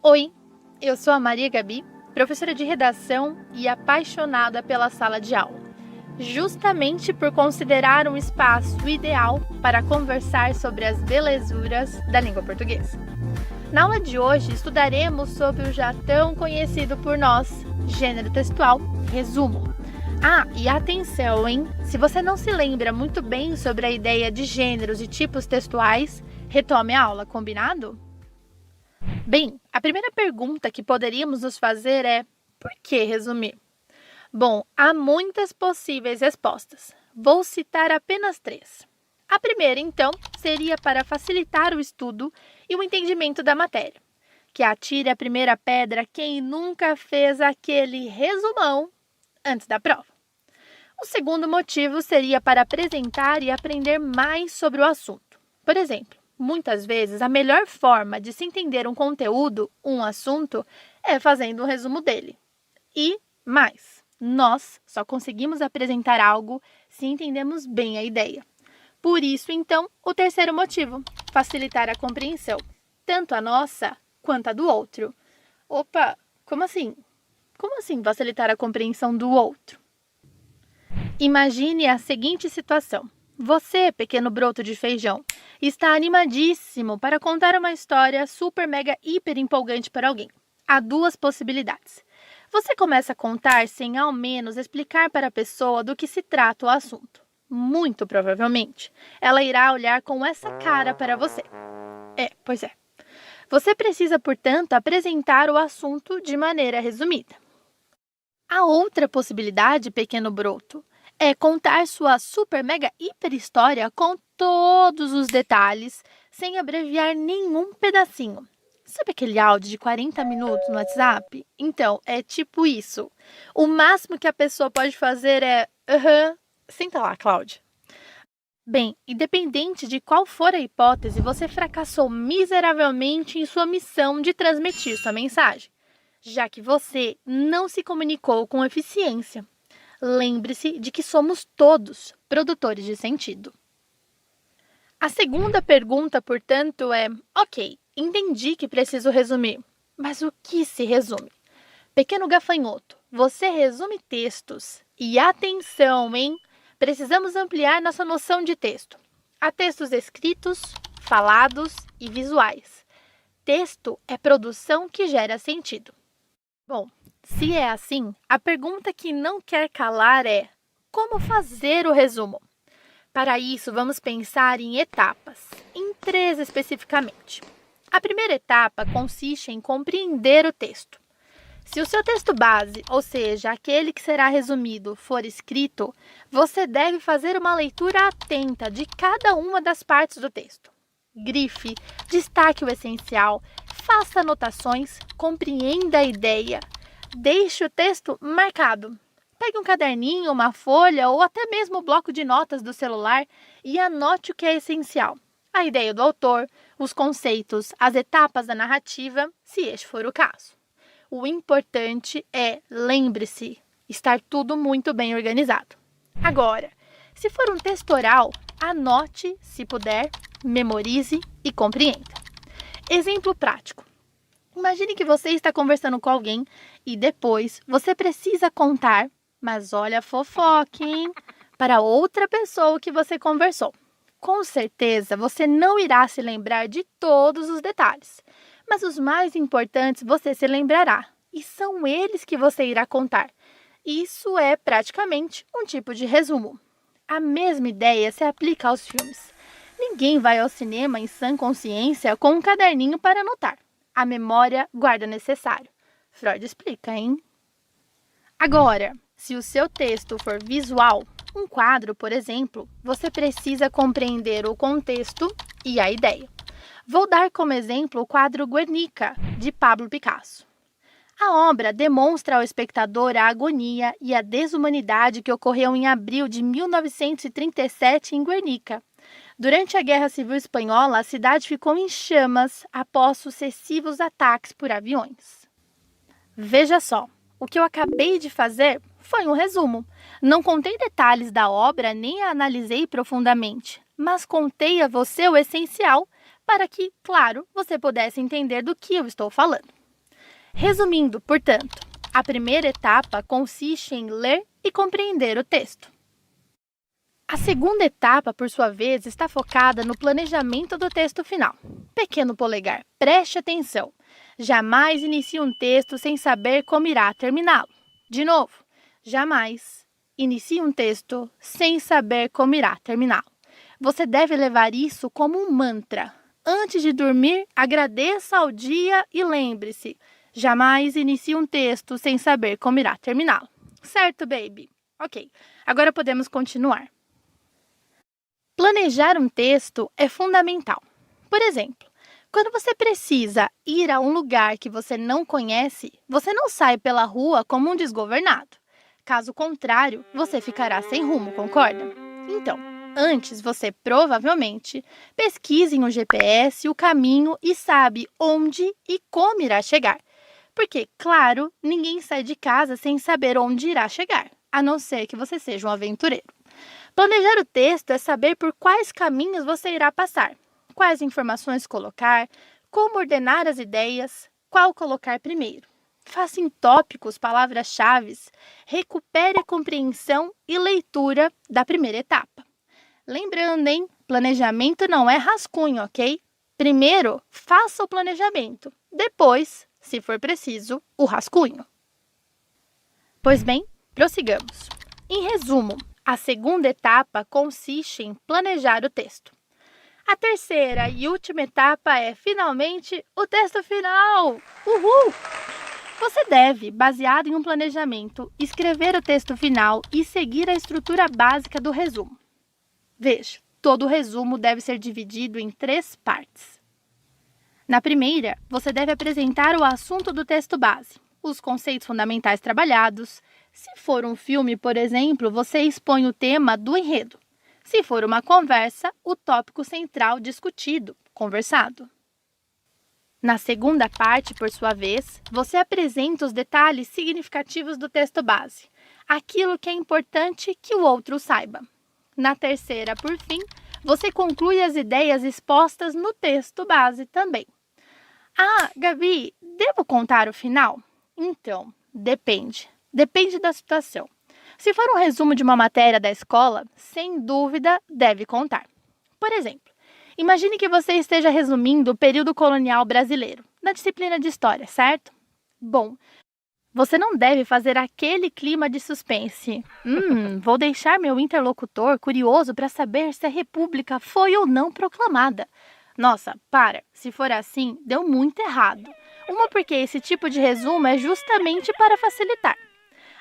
Oi, eu sou a Maria Gabi, professora de redação e apaixonada pela sala de aula, justamente por considerar um espaço ideal para conversar sobre as belezuras da língua portuguesa. Na aula de hoje, estudaremos sobre o já tão conhecido por nós, gênero textual, resumo. E atenção, hein? Se você não se lembra muito bem sobre a ideia de gêneros e tipos textuais, retome a aula, combinado? Bem, a primeira pergunta que poderíamos nos fazer é: por que resumir? Bom, há muitas possíveis respostas. Vou citar apenas 3. A primeira, então, seria para facilitar o estudo e o entendimento da matéria. Que atire a primeira pedra quem nunca fez aquele resumão antes da prova. O segundo motivo seria para apresentar e aprender mais sobre o assunto. Por exemplo, muitas vezes a melhor forma de se entender um conteúdo, um assunto, é fazendo um resumo dele. E mais, nós só conseguimos apresentar algo se entendemos bem a ideia. Por isso, então, o terceiro motivo, facilitar a compreensão, tanto a nossa quanto a do outro. Opa, como assim? Como assim facilitar a compreensão do outro? Imagine a seguinte situação. Você, pequeno broto de feijão, está animadíssimo para contar uma história super, mega, hiper empolgante para alguém. Há 2 possibilidades. Você começa a contar sem ao menos explicar para a pessoa do que se trata o assunto. Muito provavelmente, ela irá olhar com essa cara para você. Pois é. Você precisa, portanto, apresentar o assunto de maneira resumida. A outra possibilidade, pequeno broto, é contar sua super, mega, hiper história com todos os detalhes, sem abreviar nenhum pedacinho. Sabe aquele áudio de 40 minutos no WhatsApp? Então, é tipo isso. O máximo que a pessoa pode fazer é senta lá, Cláudia. Bem, independente de qual for a hipótese, você fracassou miseravelmente em sua missão de transmitir sua mensagem, já que você não se comunicou com eficiência. Lembre-se de que somos todos produtores de sentido. A segunda pergunta, portanto, é: ok, entendi que preciso resumir, mas o que se resume? Pequeno gafanhoto, você resume textos. E atenção, hein? Precisamos ampliar nossa noção de texto. Há textos escritos, falados e visuais. Texto é produção que gera sentido. Bom, se é assim, a pergunta que não quer calar é: como fazer o resumo? Para isso, vamos pensar em etapas, em 3 especificamente. A primeira etapa consiste em compreender o texto. Se o seu texto base, ou seja, aquele que será resumido, for escrito, você deve fazer uma leitura atenta de cada uma das partes do texto. Grife, destaque o essencial, faça anotações, compreenda a ideia. Deixe o texto marcado. Pegue um caderninho, uma folha ou até mesmo o bloco de notas do celular e anote o que é essencial. A ideia do autor, os conceitos, as etapas da narrativa, se este for o caso. O importante é, lembre-se, estar tudo muito bem organizado. Agora, se for um texto oral, anote, se puder, memorize e compreenda. Exemplo prático. Imagine que você está conversando com alguém e depois você precisa contar, mas olha a fofoca, hein? Para outra pessoa que você conversou. Com certeza, você não irá se lembrar de todos os detalhes, mas os mais importantes você se lembrará, e são eles que você irá contar. Isso é praticamente um tipo de resumo. A mesma ideia se aplica aos filmes. Ninguém vai ao cinema em sã consciência com um caderninho para anotar. A memória guarda o necessário. Freud explica, hein? Agora, se o seu texto for visual, um quadro, por exemplo, você precisa compreender o contexto e a ideia. Vou dar como exemplo o quadro Guernica, de Pablo Picasso. A obra demonstra ao espectador a agonia e a desumanidade que ocorreu em abril de 1937 em Guernica. Durante a Guerra Civil Espanhola, a cidade ficou em chamas após sucessivos ataques por aviões. Veja só, o que eu acabei de fazer foi um resumo. Não contei detalhes da obra nem a analisei profundamente, mas contei a você o essencial para que, claro, você pudesse entender do que eu estou falando. Resumindo, portanto, a primeira etapa consiste em ler e compreender o texto. A segunda etapa, por sua vez, está focada no planejamento do texto final. Pequeno polegar, preste atenção. Jamais inicie um texto sem saber como irá terminá-lo. De novo, jamais inicie um texto sem saber como irá terminá-lo. Você deve levar isso como um mantra. Antes de dormir, agradeça ao dia e lembre-se, jamais inicie um texto sem saber como irá terminá-lo. Certo, baby? Ok, agora podemos continuar. Planejar um texto é fundamental. Por exemplo, quando você precisa ir a um lugar que você não conhece, você não sai pela rua como um desgovernado. Caso contrário, você ficará sem rumo, concorda? Então, antes você provavelmente pesquise no GPS o caminho e sabe onde e como irá chegar. Porque, claro, ninguém sai de casa sem saber onde irá chegar, a não ser que você seja um aventureiro. Planejar o texto é saber por quais caminhos você irá passar, quais informações colocar, como ordenar as ideias, qual colocar primeiro. Faça em tópicos palavras-chave, recupere a compreensão e leitura da primeira etapa. Lembrando, hein? Planejamento não é rascunho, ok? Primeiro, faça o planejamento. Depois, se for preciso, o rascunho. Pois bem, prossigamos. Em resumo, a segunda etapa consiste em planejar o texto. A terceira e última etapa é, finalmente, o texto final! Uhul! Você deve, baseado em um planejamento, escrever o texto final e seguir a estrutura básica do resumo. Veja, todo o resumo deve ser dividido em 3 partes. Na primeira, você deve apresentar o assunto do texto base, os conceitos fundamentais trabalhados. Se for um filme, por exemplo, você expõe o tema do enredo. Se for uma conversa, o tópico central discutido, conversado. Na segunda parte, por sua vez, você apresenta os detalhes significativos do texto base, aquilo que é importante que o outro saiba. Na terceira, por fim, você conclui as ideias expostas no texto base também. Ah, Gabi, devo contar o final? Então, depende. Depende da situação. Se for um resumo de uma matéria da escola, sem dúvida, deve contar. Por exemplo, imagine que você esteja resumindo o período colonial brasileiro, na disciplina de História, certo? Bom, você não deve fazer aquele clima de suspense. Vou deixar meu interlocutor curioso para saber se a República foi ou não proclamada. Nossa, para, se for assim, deu muito errado. Uma porque esse tipo de resumo é justamente para facilitar.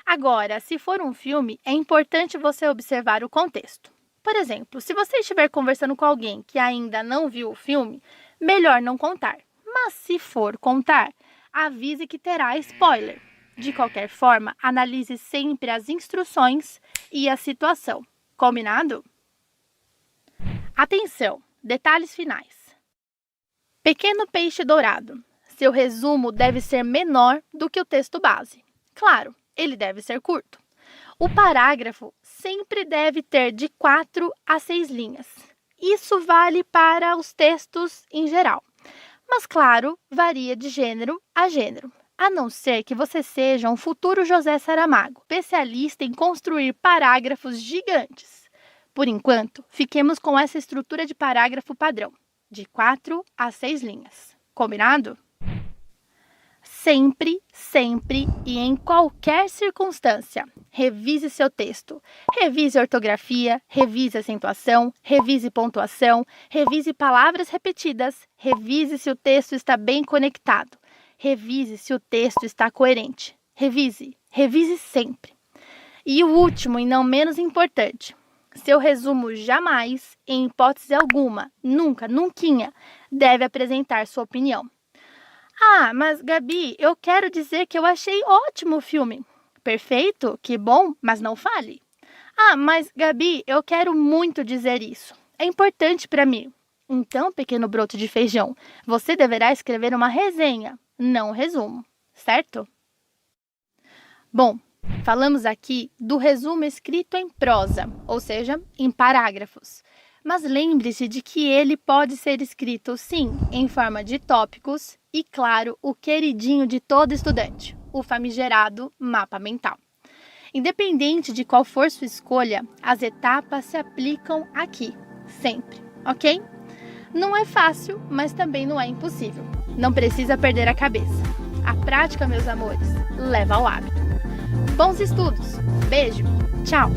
Agora, se for um filme, é importante você observar o contexto. Por exemplo, se você estiver conversando com alguém que ainda não viu o filme, melhor não contar. Mas se for contar, avise que terá spoiler. De qualquer forma, analise sempre as instruções e a situação. Combinado? Atenção! Detalhes finais. Pequeno peixe dourado. Seu resumo deve ser menor do que o texto base. Claro, ele deve ser curto. O parágrafo sempre deve ter de 4 a 6 linhas. Isso vale para os textos em geral. Mas, claro, varia de gênero a gênero. A não ser que você seja um futuro José Saramago, especialista em construir parágrafos gigantes. Por enquanto, fiquemos com essa estrutura de parágrafo padrão, de 4 a 6 linhas. Combinado? Sempre, sempre e em qualquer circunstância, revise seu texto. Revise ortografia, revise acentuação, revise pontuação, revise palavras repetidas, revise se o texto está bem conectado, revise se o texto está coerente. Revise sempre. E o último e não menos importante, seu resumo jamais, em hipótese alguma, nunca, deve apresentar sua opinião. Ah, mas Gabi, eu quero dizer que eu achei ótimo o filme. Perfeito, que bom, mas não fale. Ah, mas Gabi, eu quero muito dizer isso. É importante para mim. Então, pequeno broto de feijão, você deverá escrever uma resenha, não um resumo, certo? Bom, falamos aqui do resumo escrito em prosa, ou seja, em parágrafos. Mas lembre-se de que ele pode ser escrito, sim, em forma de tópicos e, claro, o queridinho de todo estudante, o famigerado mapa mental. Independente de qual for sua escolha, as etapas se aplicam aqui, sempre, ok? Não é fácil, mas também não é impossível. Não precisa perder a cabeça. A prática, meus amores, leva ao hábito. Bons estudos! Beijo! Tchau!